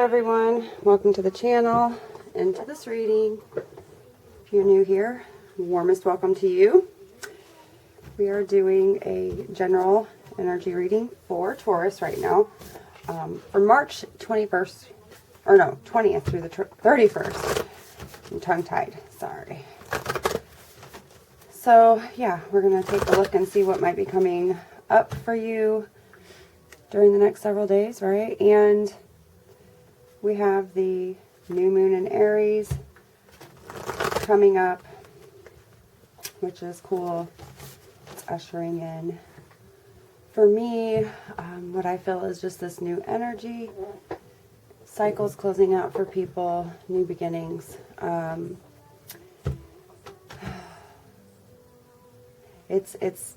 everyone, welcome to the channel and to this reading. If you're new here, warmest welcome to you. We are doing a general energy reading for Taurus right now for March 21st, or no, 20th through the 31st. I'm tongue-tied, sorry. So yeah, we're going to take a look and see what might be coming up for you during the next several days, right? And we have the new moon in Aries coming up, which is cool. It's ushering in, for me, what I feel is just this new energy. Cycles closing out for people, new beginnings. It's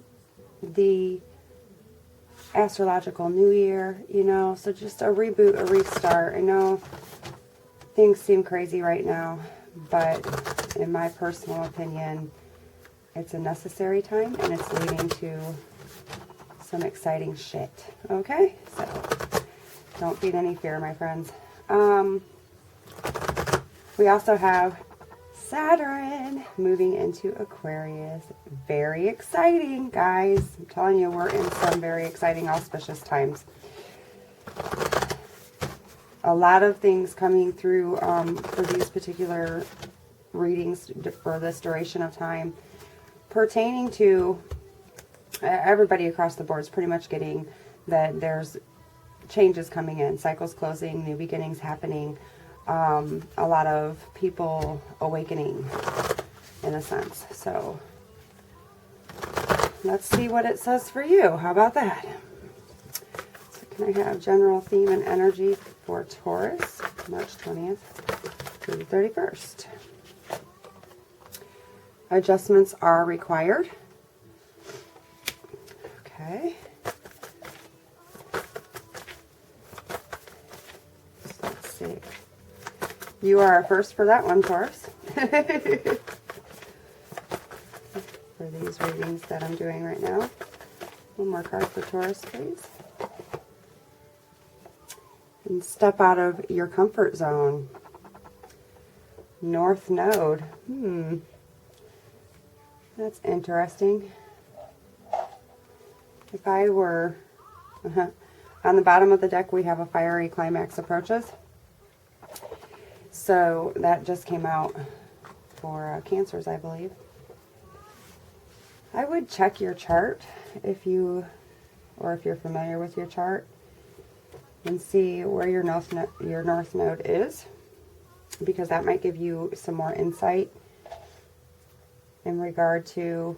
the astrological new year, you know, so just a reboot, a restart. I know things seem crazy right now, but in my personal opinion, it's a necessary time and it's leading to some exciting shit. Okay, so don't feed any fear, my friends. We also have Saturn moving into Aquarius. Very exciting, guys. I'm telling you, we're in some very exciting, auspicious times. A lot of things coming through for these particular readings for this duration of time, pertaining to everybody across the board is pretty much getting that there's changes coming in, cycles closing, new beginnings happening. A lot of people awakening, in a sense. So let's see what it says for you. How about that? So can I have general theme and energy for Taurus, March 20th through the 31st? Adjustments are required. Okay. So let's see. You are a first for that one, Taurus. For these readings that I'm doing right now. One more card for Taurus, please. And step out of your comfort zone. North Node. That's interesting. If I were... On the bottom of the deck, we have a fiery climax approaches. So that just came out for Cancers, I believe. I would check your chart if you're familiar with your chart, and see where your north node is, because that might give you some more insight in regard to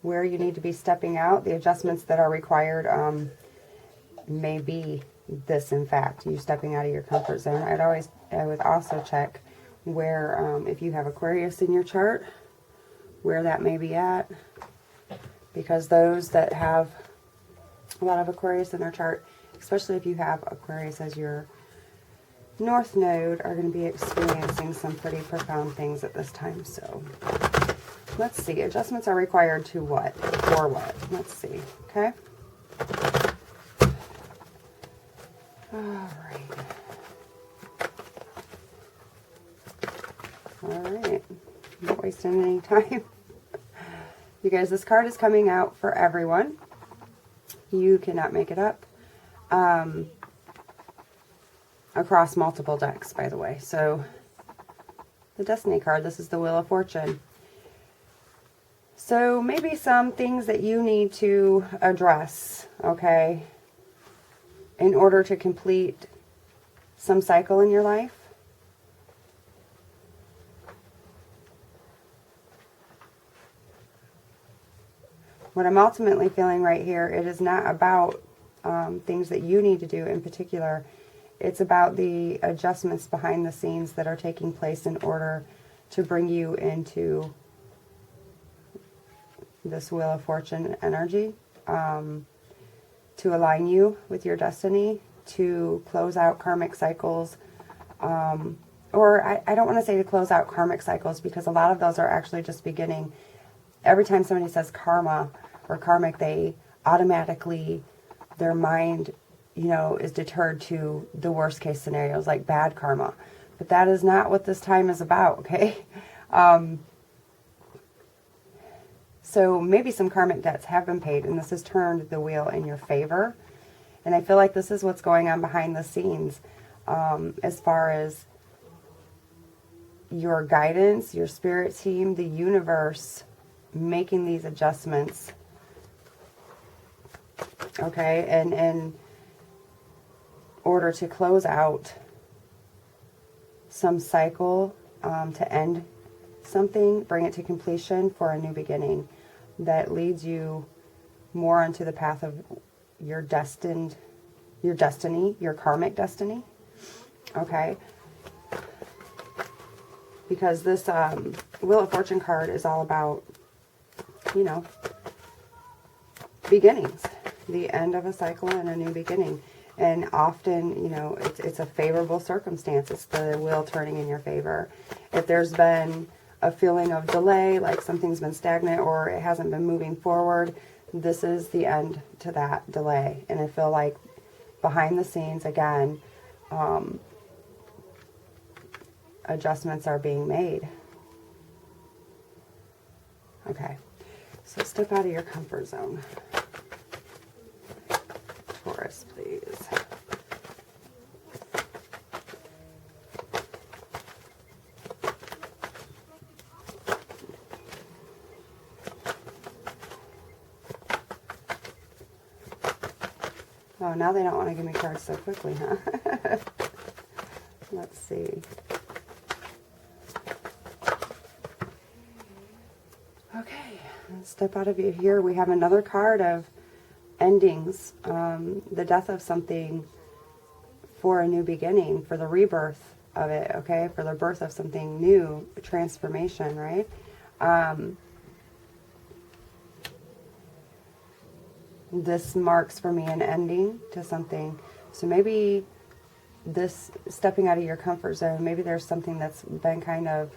where you need to be stepping out. The adjustments that are required may be this, in fact, you stepping out of your comfort zone. I would also check where, if you have Aquarius in your chart, where that may be at, because those that have a lot of Aquarius in their chart, especially if you have Aquarius as your north node, are going to be experiencing some pretty profound things at this time. So let's see, adjustments are required to what? For what? Let's see, okay? Alright, not wasting any time. You guys, this card is coming out for everyone. You cannot make it up. Across multiple decks, by the way. So, the Destiny card, this is the Wheel of Fortune. So, maybe some things that you need to address, okay, in order to complete some cycle in your life. What I'm ultimately feeling right here, it is not about things that you need to do in particular. It's about the adjustments behind the scenes that are taking place in order to bring you into this Wheel of Fortune energy, to align you with your destiny, to close out karmic cycles, or I don't want to say to close out karmic cycles, because a lot of those are actually just beginning. Every time somebody says karma or karmic, they automatically, their mind you know, is deterred to the worst case scenarios, like bad karma. But that is not what this time is about, okay? So maybe some karmic debts have been paid, and this has turned the wheel in your favor. And I feel like this is what's going on behind the scenes, as far as your guidance, your spirit team, the universe making these adjustments. Okay, and in order to close out some cycle, to end something, bring it to completion for a new beginning that leads you more onto the path of your destiny, your karmic destiny. Okay, because this Wheel of Fortune card is all about, you know, beginnings, the end of a cycle and a new beginning. And often, you know, it's a favorable circumstance. It's the wheel turning in your favor. If there's been a feeling of delay, like something's been stagnant or it hasn't been moving forward, this is the end to that delay. And I feel like behind the scenes, again, adjustments are being made. Okay, so step out of your comfort zone. Taurus, please. Oh, now they don't want to give me cards so quickly, huh? Let's see. Okay, let's step out of here. We have another card of endings, the death of something for a new beginning, for the rebirth of it, okay? For the birth of something new, transformation, right? This marks for me an ending to something. So maybe this stepping out of your comfort zone, maybe there's something that's been kind of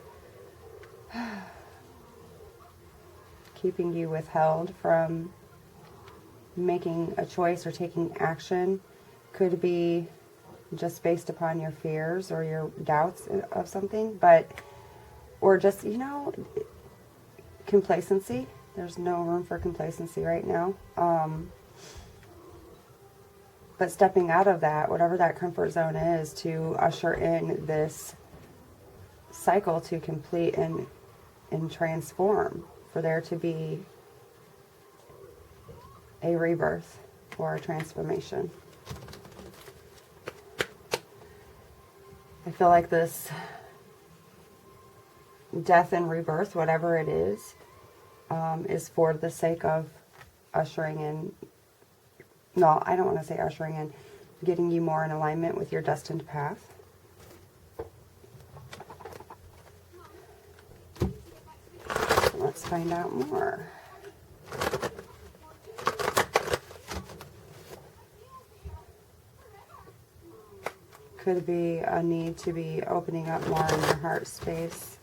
keeping you withheld from making a choice or taking action. Could be just based upon your fears or your doubts of something, but, or just, you know, complacency. There's no room for complacency right now. But stepping out of that, whatever that comfort zone is, to usher in this cycle to complete and transform, for there to be a rebirth or a transformation. I feel like this death and rebirth, whatever it is for the sake of ushering in, no, I don't want to say ushering in, getting you more in alignment with your destined path. So let's find out more. Could be a need to be opening up more in your heart space.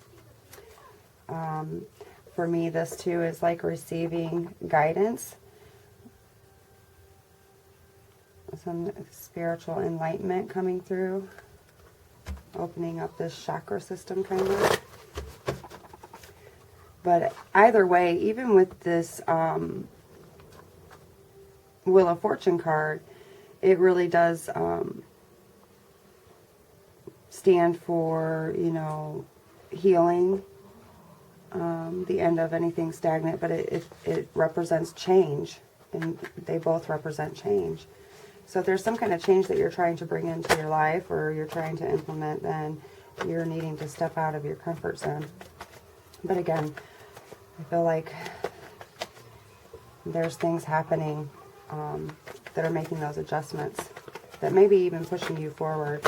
For me, this too is like receiving guidance, some spiritual enlightenment coming through, opening up this chakra system kind of. But either way, even with this Wheel of Fortune card, it really does stand for, you know, healing, the end of anything stagnant, but it represents change, and they both represent change. So if there's some kind of change that you're trying to bring into your life or you're trying to implement, then you're needing to step out of your comfort zone. But again, I feel like there's things happening that are making those adjustments, that may be even pushing you forward.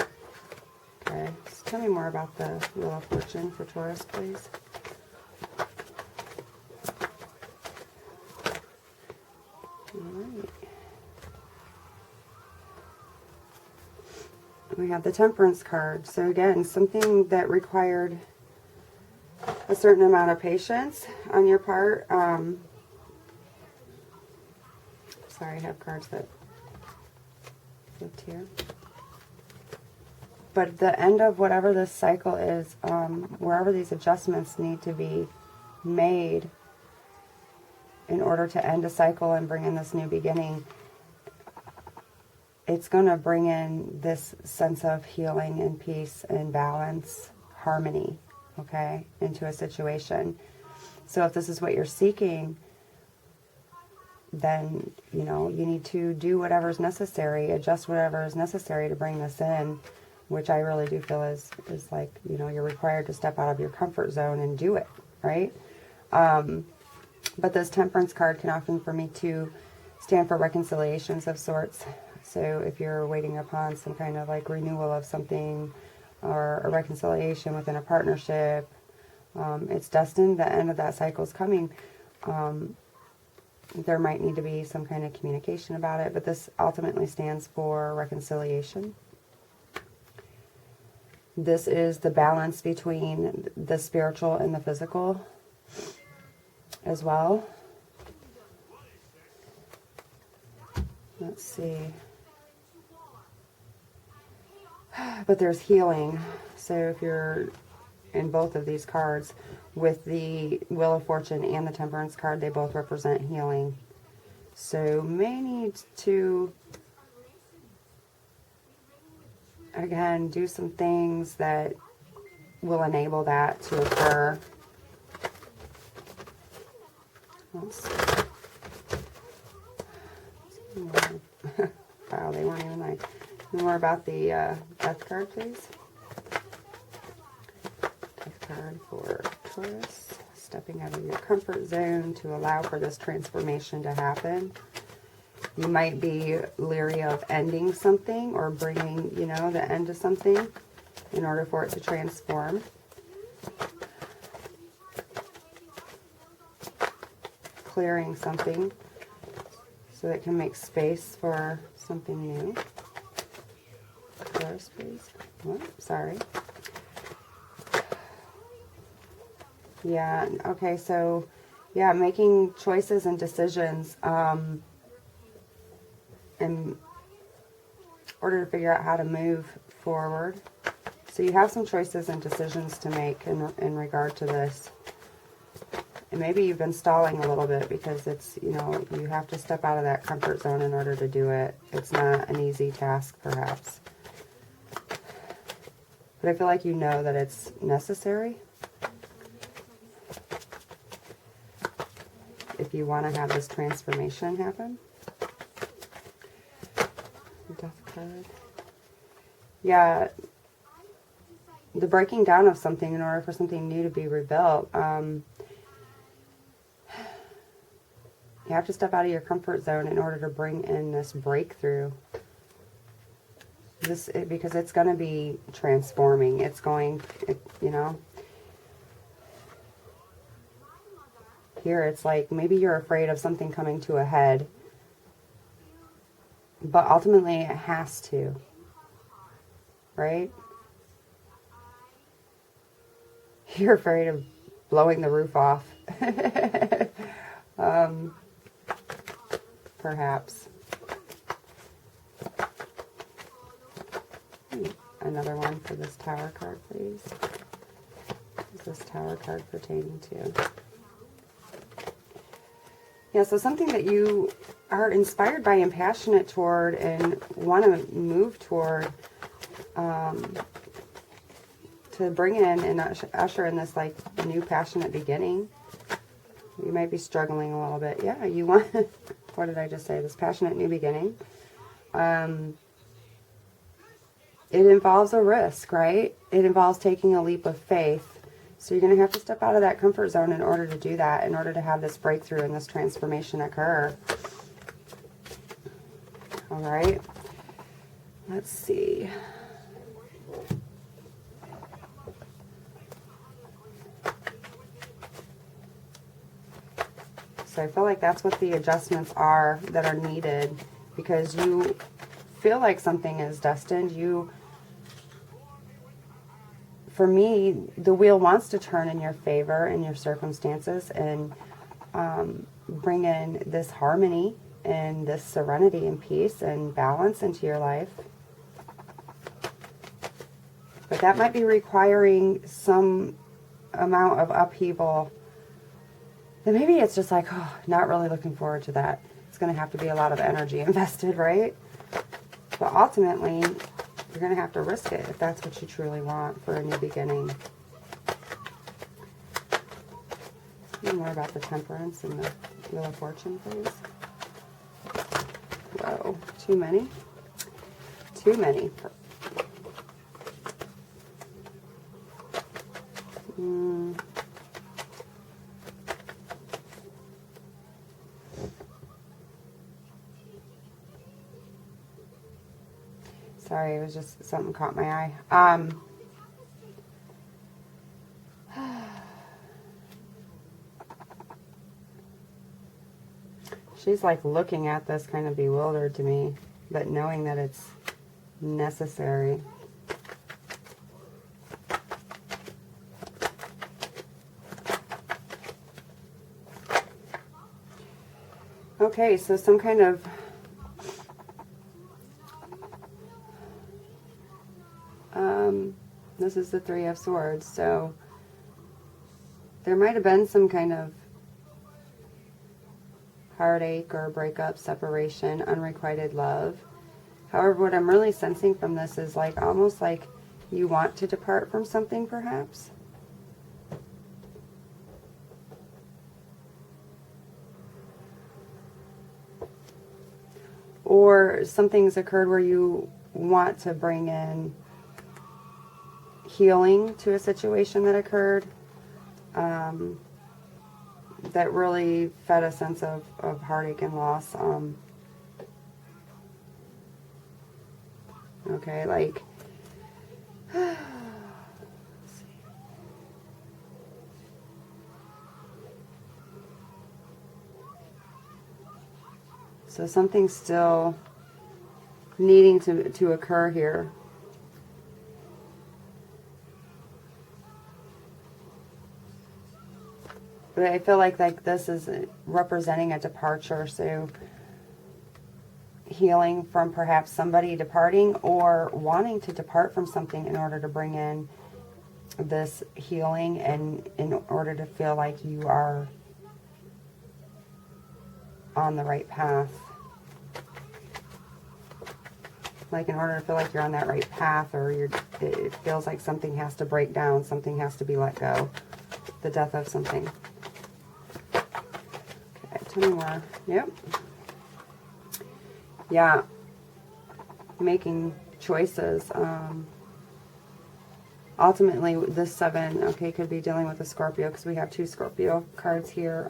Okay, so tell me more about the Wheel of Fortune for Taurus, please. Alright. We have the Temperance card. So again, something that required a certain amount of patience on your part. Sorry, I have cards that gift here. But the end of whatever this cycle is, wherever these adjustments need to be made in order to end a cycle and bring in this new beginning, it's going to bring in this sense of healing and peace and balance, harmony, okay, into a situation. So if this is what you're seeking, then, you know, you need to do whatever's necessary, adjust whatever is necessary to bring this in, which I really do feel is like, you know, you're required to step out of your comfort zone and do it, right? But this Temperance card can often, for me, to stand for reconciliations of sorts. So if you're waiting upon some kind of like renewal of something or a reconciliation within a partnership, it's destined, the end of that cycle is coming. There might need to be some kind of communication about it, but this ultimately stands for reconciliation. This is the balance between the spiritual and the physical as well. Let's see. But there's healing. So if you're in both of these cards, with the Wheel of Fortune and the Temperance card, they both represent healing. So may need to, again, do some things that will enable that to occur. Let's see. Wow, they weren't even like. More about the Death card, please. Death card for Taurus. Stepping out of your comfort zone to allow for this transformation to happen. You might be leery of ending something or bringing, you know, the end to something in order for it to transform. Clearing something so that it can make space for something new. Taurus, please. Oh, sorry. Yeah, okay, so, yeah, making choices and decisions in order to figure out how to move forward. So you have some choices and decisions to make in regard to this. And maybe you've been stalling a little bit because it's, you know, you have to step out of that comfort zone in order to do it. It's not an easy task, perhaps. But I feel like you know that it's necessary if you want to have this transformation happen. Death card. Yeah, the breaking down of something in order for something new to be rebuilt. You have to step out of your comfort zone in order to bring in this breakthrough. Because it's going to be transforming. It's going, you know. Here it's like maybe you're afraid of something coming to a head. But ultimately it has to. Right? You're afraid of blowing the roof off. Perhaps. Another one for this Tower card, please. What is this Tower card pertaining to? Yeah, so something that you are inspired by and passionate toward and want to move toward, to bring in and usher in this like new passionate beginning. You might be struggling a little bit. Yeah, you want, what did I just say? This passionate new beginning. It involves a risk, right? It involves taking a leap of faith. So you're going to have to step out of that comfort zone in order to do that, in order to have this breakthrough and this transformation occur. All right. Let's see. So I feel like that's what the adjustments are that are needed, because you feel like something is destined. For me, the wheel wants to turn in your favor in your circumstances and bring in this harmony and this serenity and peace and balance into your life. But that might be requiring some amount of upheaval. And maybe it's just like, oh, not really looking forward to that. It's going to have to be a lot of energy invested, right? But ultimately, you're going to have to risk it if that's what you truly want for a new beginning. Tell me more about the Temperance and the Wheel of Fortune, please. Whoa, too many? Too many. Sorry, it was just something caught my eye. She's like looking at this kind of bewildered to me, but knowing that it's necessary. Okay, so some kind of this is the Three of Swords, so there might have been some kind of heartache or breakup, separation, unrequited love. However, what I'm really sensing from this is like almost like you want to depart from something, perhaps. Or something's occurred where you want to bring in healing to a situation that occurred that really fed a sense of heartache and loss. Okay, like let's see. So something's still needing to occur here. But I feel like this is representing a departure, so healing from perhaps somebody departing or wanting to depart from something in order to bring in this healing and in order to feel like you are on the right path. Like in order to feel like you're on that right path, or it feels like something has to break down, something has to be let go. The death of something. Tell me more. Yep. Yeah. Making choices. Ultimately, this 7, okay, could be dealing with a Scorpio because we have 2 Scorpio cards here.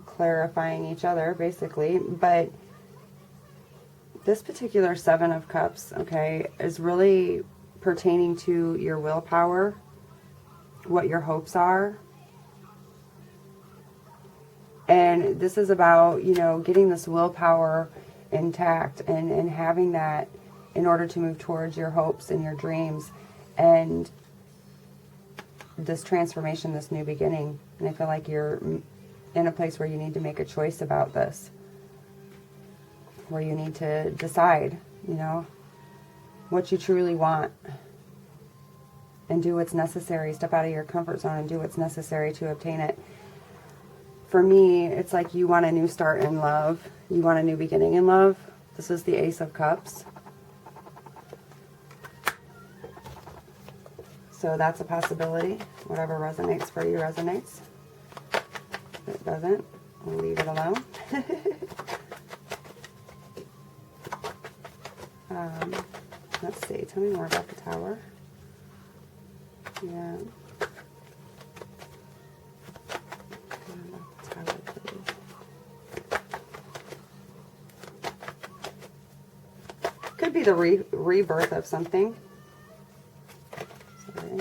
Clarifying each other, basically. But this particular 7 of Cups, okay, is really pertaining to your willpower, what your hopes are. And this is about, you know, getting this willpower intact and having that in order to move towards your hopes and your dreams and this transformation, this new beginning. And I feel like you're in a place where you need to make a choice about this, where you need to decide, you know, what you truly want and do what's necessary. Step out of your comfort zone and do what's necessary to obtain it. For me, it's like you want a new start in love. You want a new beginning in love. This is the Ace of Cups. So that's a possibility. Whatever resonates for you resonates. If it doesn't, we'll leave it alone. Let's see. Tell me more about the Tower. Yeah. Could be the rebirth of something. Sorry.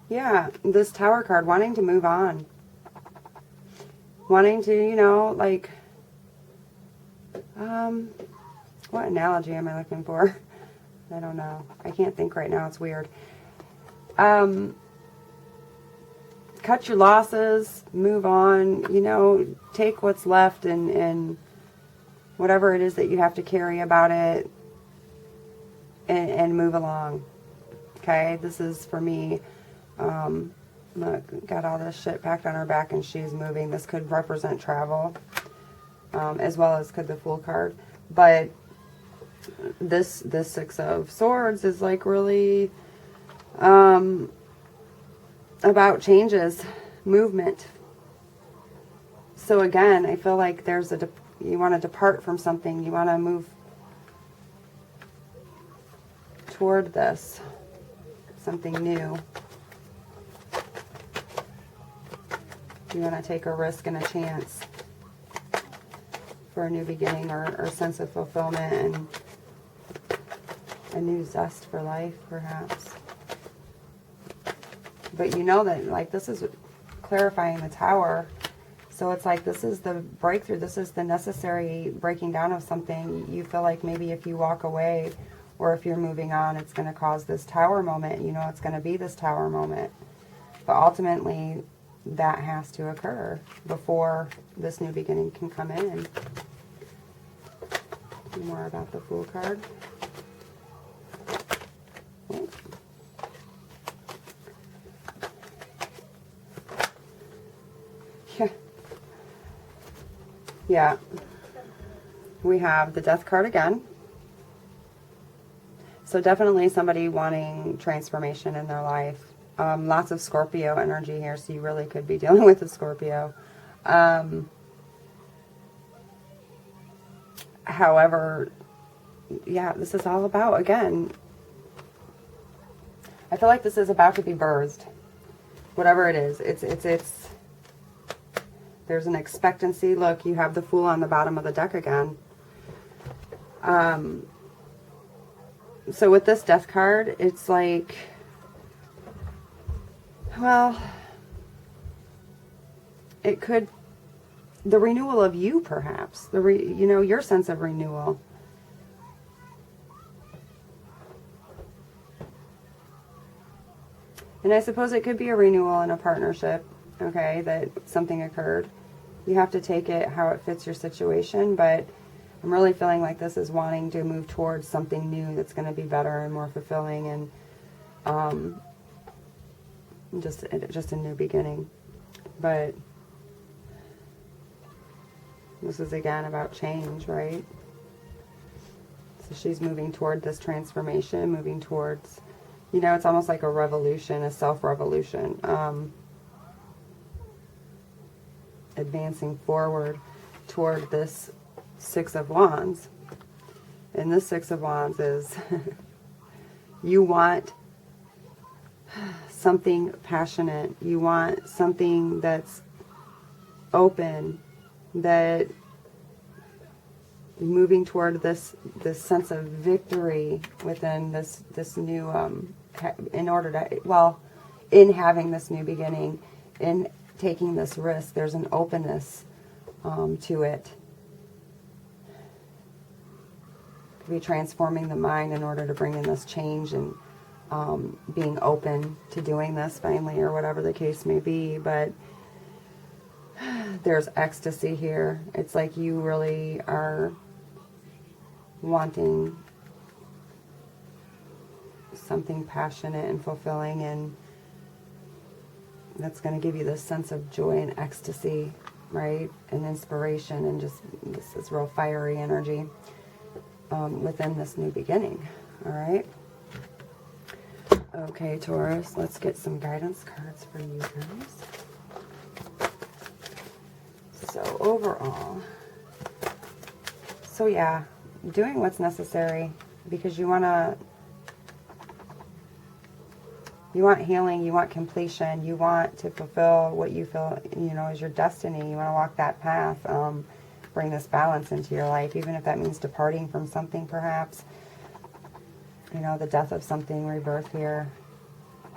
Yeah, this Tower card, wanting to move on. Wanting to, you know, like, what analogy am I looking for? I don't know. I can't think right now. It's weird. cut your losses, move on, you know, take what's left and whatever it is that you have to carry about it and move along. Okay, this is for me. Look, got all this shit packed on her back and she's moving. This could represent travel, as well as could the Fool card. But this Six of Swords is like really about changes, movement. So again, I feel like there's you want to depart from something. You want to move toward this, something new. You want to take a risk and a chance for a new beginning or a sense of fulfillment and a new zest for life, perhaps. But you know that, like, this is clarifying the Tower. So it's like this is the breakthrough. This is the necessary breaking down of something. You feel like maybe if you walk away or if you're moving on, it's going to cause this Tower moment. You know, it's going to be this Tower moment. But ultimately, that has to occur before this new beginning can come in. More about the Fool card. Yeah. We have the Death card again. So definitely somebody wanting transformation in their life. Lots of Scorpio energy here, so you really could be dealing with a Scorpio. However, yeah, this is all about, again, I feel like this is about to be birthed. Whatever it is, it's there's an expectancy. Look, you have the Fool on the bottom of the deck again. So with this Death card, it's like, well, it could, the renewal of you, perhaps. You know, your sense of renewal. And I suppose it could be a renewal in a partnership, okay, that something occurred. You have to take it how it fits your situation, but I'm really feeling like this is wanting to move towards something new that's going to be better and more fulfilling and just a new beginning. But this is again about change, right? So she's moving toward this transformation, moving towards, you know, it's almost like a revolution, a self-revolution. Advancing forward toward this Six of Wands. And this Six of Wands is you want something passionate. You want something that's open, that moving toward this sense of victory within this new in order to, well, in having this new beginning, in taking this risk, there's an openness to it. Could be transforming the mind in order to bring in this change and being open to doing this finally, or whatever the case may be. But there's ecstasy here. It's like you really are wanting something passionate and fulfilling, and that's going to give you this sense of joy and ecstasy, right? And inspiration, and just this is real fiery energy within this new beginning. All right. Okay, Taurus, let's get some guidance cards for you guys. So overall, so yeah, doing what's necessary, because you want healing, you want completion, you want to fulfill what you feel, you know, is your destiny. You want to walk that path, bring this balance into your life, even if that means departing from something, perhaps. You know, the death of something, rebirth here.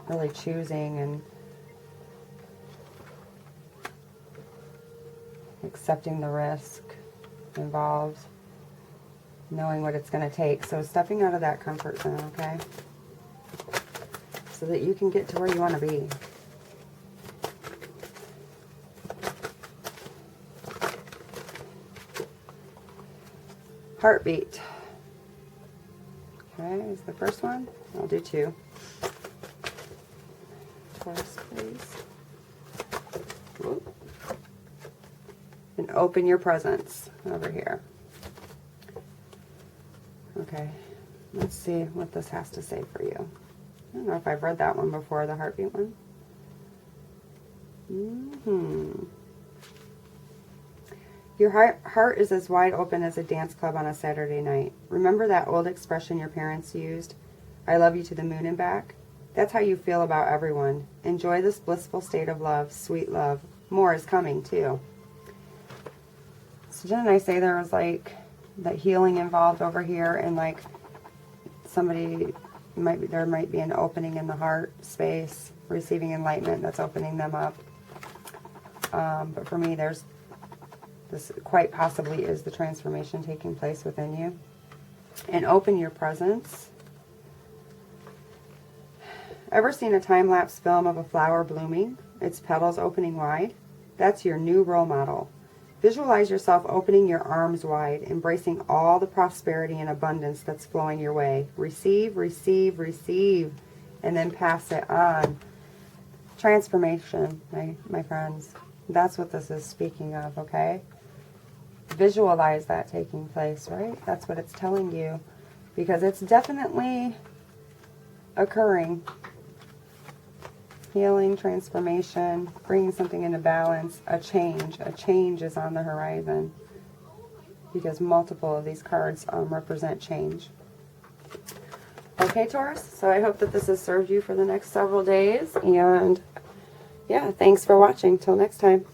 Really choosing and accepting the risk involved, knowing what it's going to take. So stepping out of that comfort zone, okay? So that you can get to where you want to be. Heartbeat. Okay, is the first one. I'll do 2. Taurus, please. Whoop. And open your presence over here. Okay, let's see what this has to say for you. I don't know if I've read that one before, the heartbeat one. Your heart is as wide open as a dance club on a Saturday night. Remember that old expression your parents used, I love you to the moon and back? That's how you feel about everyone. Enjoy this blissful state of love, sweet love. More is coming too. So didn't I say there was like that healing involved over here, and like somebody there might be an opening in the heart space, receiving enlightenment that's opening them up. But for me, this quite possibly is the transformation taking place within you. And open your presence. Ever seen a time-lapse film of a flower blooming, its petals opening wide? That's your new role model. Visualize yourself opening your arms wide, embracing all the prosperity and abundance that's flowing your way. Receive, receive, receive, and then pass it on. Transformation, my friends. That's what this is speaking of, okay? Visualize that taking place, right? That's what it's telling you, because it's definitely occurring. Healing, transformation, bringing something into balance, a change is on the horizon, because multiple of these cards represent change. Okay, Taurus, so I hope that this has served you for the next several days, and yeah, thanks for watching. Till next time.